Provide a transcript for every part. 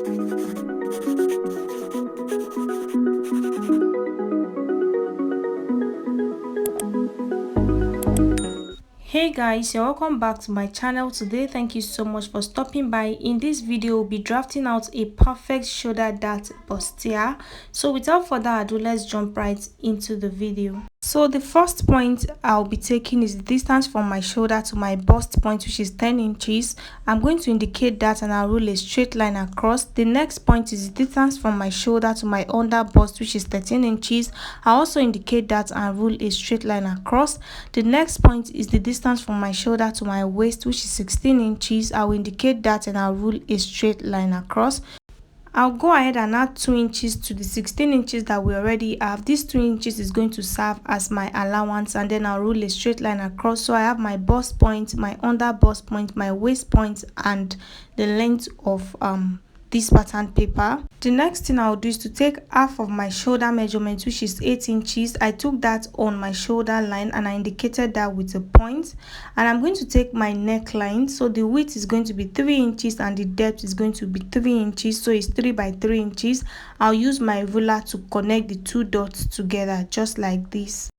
Hey guys, you're welcome back to my channel. Today, thank you so much for stopping by. In this video, we'll be drafting out a perfect shoulder dart bustier. So without further ado, let's jump right into the video. So the first point I'll be taking is the distance from my shoulder to my bust point, which is 10 inches. I'm going to indicate that and I'll rule a straight line across. The next point is the distance from my shoulder to my under bust, which is 13 inches. I'll also indicate that and rule a straight line across. The next point is the distance from my shoulder to my waist, which is 16 inches. I will indicate that and I'll rule a straight line across. I'll go ahead and add 2 inches to the 16 inches that we already have. This 2 inches is going to serve as my allowance, and then I'll rule a straight line across. So I have my bust point, my under bust point, my waist point, and the length of this pattern paper. The next thing I'll do is to take half of my shoulder measurement, which is 8 inches. I took that on my shoulder line and I indicated that with a point, and I'm going to take my neckline. So the width is going to be 3 inches and the depth is going to be 3 inches, so it's 3 by 3 inches. I'll use my ruler to connect the two dots together, just like this.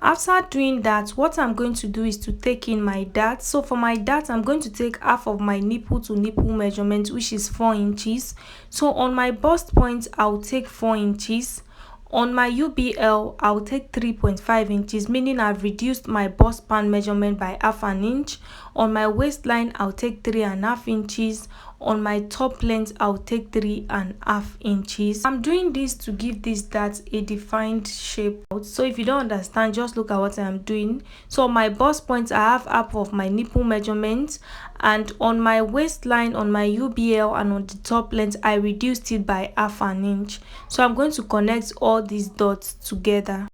After doing that, what I'm going to do is to take in my dart. So for my dart, I'm going to take half of my nipple to nipple measurement, which is 4 inches. So on my bust point, I'll take 4 inches. On my UBL, I'll take 3.5 inches, meaning I've reduced my bust span measurement by half an inch. On my waistline, I'll take 3.5 inches. On my top length, I'll take 3.5 inches. I'm doing this to give this dart a defined shape. So if you don't understand, just look at what I'm doing. So on my bust point, I have half of my nipple measurement, and on my waistline, on my UBL, and on the top length, I reduced it by half an inch. So I'm going to connect all these dots together.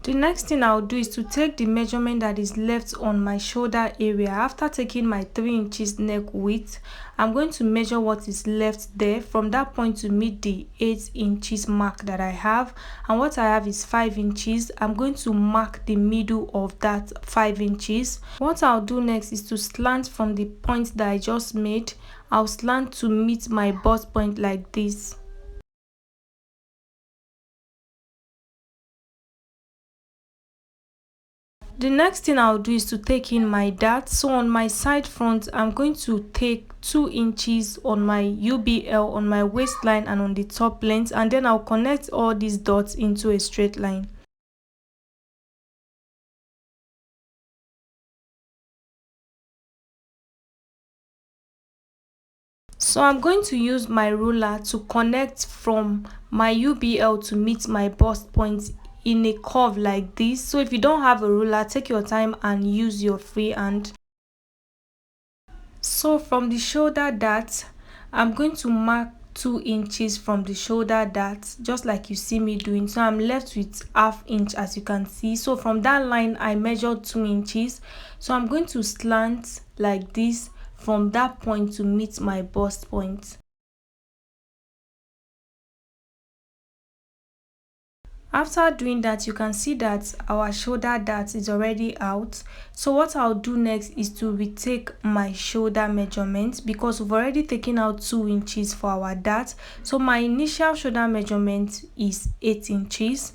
The next thing I'll do is to take the measurement that is left on my shoulder area. After taking my 3 inches neck width, I'm going to measure what is left there from that point to meet the 8 inches mark that I have. And what I have is 5 inches. I'm going to mark the middle of that 5 inches. What I'll do next is to slant from the point that I just made. I'll slant to meet my bust point like this. The next thing I'll do is to take in my dart. So on my side front, I'm going to take 2 inches on my UBL, on my waistline, and on the top length, and then I'll connect all these dots into a straight line. So I'm going to use my ruler to connect from my UBL to meet my bust point in a curve like this. So if you don't have a ruler, take your time and use your free hand. So from the shoulder dart, I'm going to mark 2 inches from the shoulder dart, just like you see me doing. So I'm left with half inch, as you can see. So from that line, I measured 2 inches. So I'm going to slant like this from that point to meet my bust point. After doing that, you can see that our shoulder dart is already out. So what I'll do next is to retake my shoulder measurement, because we've already taken out 2 inches for our dart. So my initial shoulder measurement is 8 inches.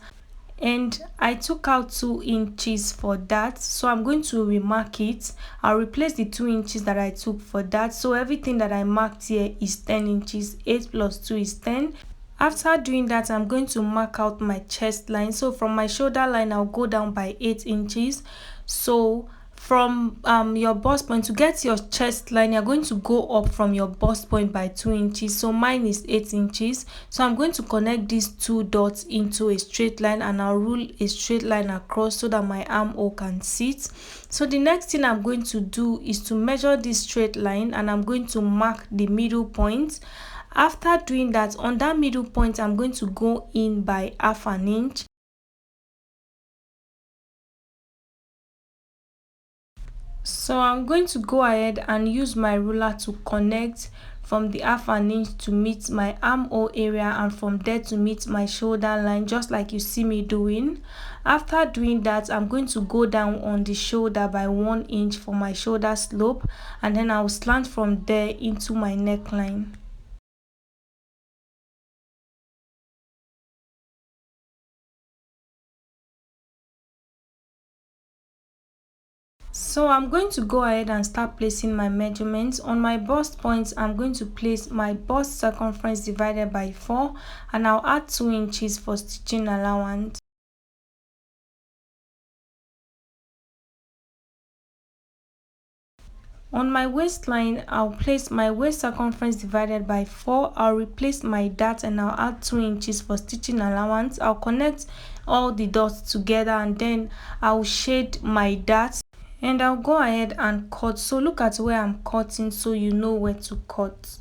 And I took out 2 inches for that, so I'm going to remark it. I'll replace the 2 inches that I took for that. So everything that I marked here is 10 inches. 8 plus 2 is 10. After doing that, I'm going to mark out my chest line. So from my shoulder line, I'll go down by 8 inches. So from your bust point, to get your chest line, you're going to go up from your bust point by 2 inches. So mine is 8 inches. So I'm going to connect these two dots into a straight line, and I'll rule a straight line across so that my armhole can sit. So the next thing I'm going to do is to measure this straight line, and I'm going to mark the middle point. After doing that, on that middle point, I'm going to go in by half an inch. So I'm going to go ahead and use my ruler to connect from the half an inch to meet my armhole area, and from there to meet my shoulder line, just like you see me doing. After doing that, I'm going to go down on the shoulder by 1 inch for my shoulder slope, and then I'll slant from there into my neckline. So I'm going to go ahead and start placing my measurements. On my bust points, I'm going to place my bust circumference divided by 4, and I'll add 2 inches for stitching allowance. On my waistline, I'll place my waist circumference divided by 4. I'll replace my dart and I'll add 2 inches for stitching allowance. I'll connect all the dots together, and then I'll shade my dart, and I'll go ahead and cut. So look at where I'm cutting so you know where to cut.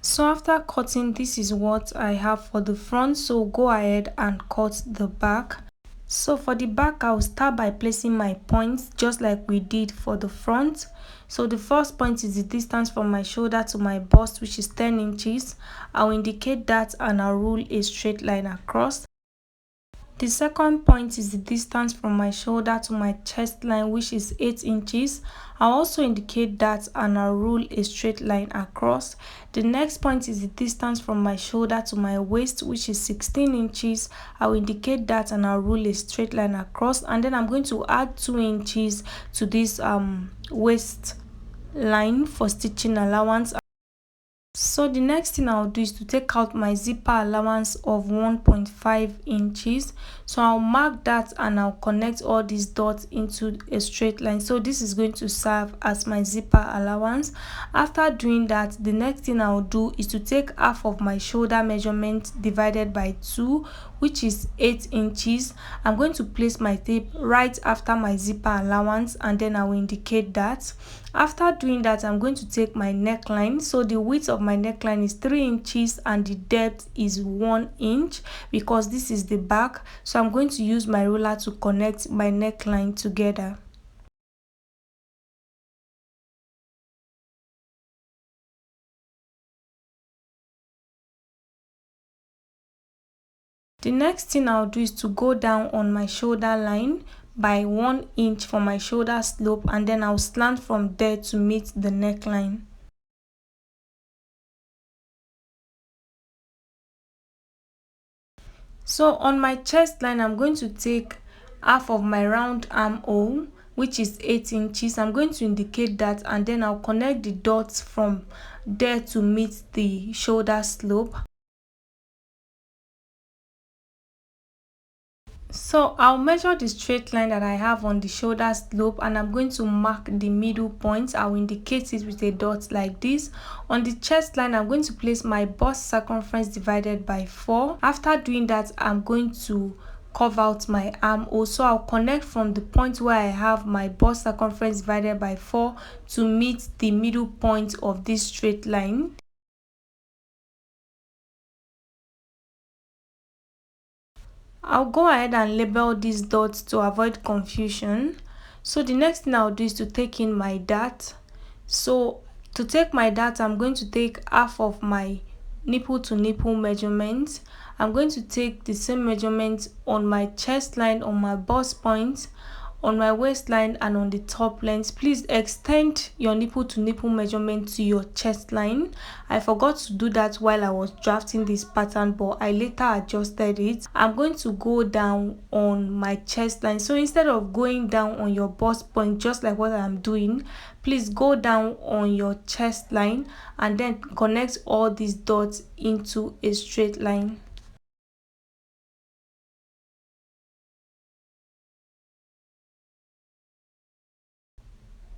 So after cutting, this is what I have for the front. So go ahead and cut the back. So for the back, I'll start by placing my points just like we did for the front. So the first point is the distance from my shoulder to my bust, which is 10 inches. I'll indicate that and I'll rule a straight line across. The second point is the distance from my shoulder to my chest line, which is 8 inches. I'll also indicate that and I'll rule a straight line across. The next point is the distance from my shoulder to my waist, which is 16 inches. I'll indicate that and I'll rule a straight line across. And then I'm going to add 2 inches to this waist line for stitching allowance. So the next thing I'll do is to take out my zipper allowance of 1.5 inches. So I'll mark that and I'll connect all these dots into a straight line. So this is going to serve as my zipper allowance. After doing that, the next thing I'll do is to take half of my shoulder measurement divided by 2, which is 8 inches. I'm going to place my tape right after my zipper allowance, and then I will indicate that. After doing that, I'm going to take my neckline. So the width of my neckline is 3 inches and the depth is 1 inch, because this is the back. So I'm going to use my ruler to connect my neckline together. The next thing I'll do is to go down on my shoulder line by 1 inch for my shoulder slope, and then I'll slant from there to meet the neckline. So on my chest line, I'm going to take half of my round armhole, which is 8 inches. I'm going to indicate that, and then I'll connect the dots from there to meet the shoulder slope. So I'll measure the straight line that I have on the shoulder slope, and I'm going to mark the middle point. I'll indicate it with a dot like this. On the chest line, I'm going to place my bust circumference divided by 4. After doing that, I'm going to curve out my armhole. So I'll connect from the point where I have my bust circumference divided by 4 to meet the middle point of this straight line. I'll go ahead and label these dots to avoid confusion. So the next thing I'll do is to take in my dart. So to take my dart, I'm going to take half of my nipple to nipple measurement. I'm going to take the same measurement on my chest line, on my bust point, on my waistline, and on the top length. Please extend your nipple to nipple measurement to your chest line. I forgot to do that while I was drafting this pattern, but I later adjusted it. I'm going to go down on my chest line. So instead of going down on your bust point just like what I'm doing, please go down on your chest line and then connect all these dots into a straight line.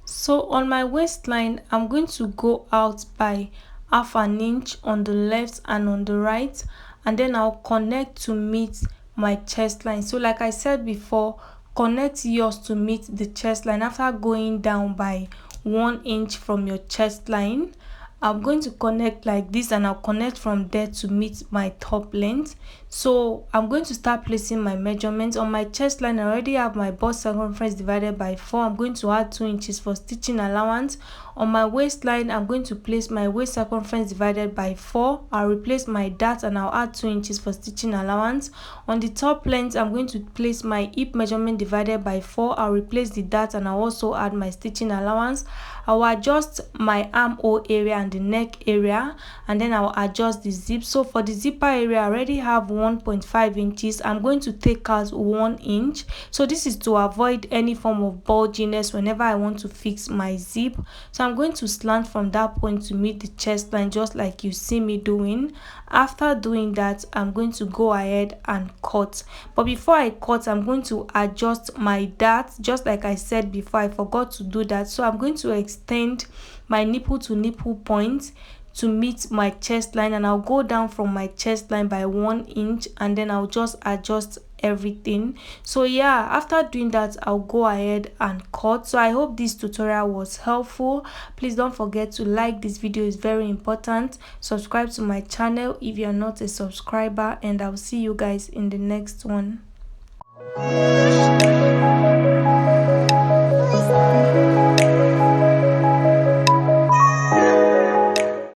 So on my waistline, I'm going to go out by half an inch on the left and on the right, and then I'll connect to meet my chest line. So like I said before, connect yours to meet the chest line after going down by 1 inch from your chest line. I'm going to connect like this, and I'll connect from there to meet my top length. So I'm going to start placing my measurements. On my chest line, I already have my bust circumference divided by 4. I'm going to add 2 inches for stitching allowance. On my waistline, I'm going to place my waist circumference divided by 4. I'll replace my dart and I'll add 2 inches for stitching allowance. On the top length, I'm going to place my hip measurement divided by 4. I'll replace the dart and I'll also add my stitching allowance. I'll adjust my armhole area and the neck area, and then I'll adjust the zip. So for the zipper area, I already have 1.5 inches. I'm going to take out 1 inch. So this is to avoid any form of bulginess whenever I want to fix my zip. So I'm going to slant from that point to meet the chest line, just like you see me doing. After doing that, I'm going to go ahead and cut. But before I cut, I'm going to adjust my dart, just like I said before. I forgot to do that. So I'm going to extend my nipple to nipple point to meet my chest line, and I'll go down from my chest line by 1 inch, and then I'll just adjust everything. So yeah, after doing that, I'll go ahead and cut. So I hope this tutorial was helpful. Please don't forget to like this video, is very important. Subscribe to my channel if you're not a subscriber, and I'll see you guys in the next one.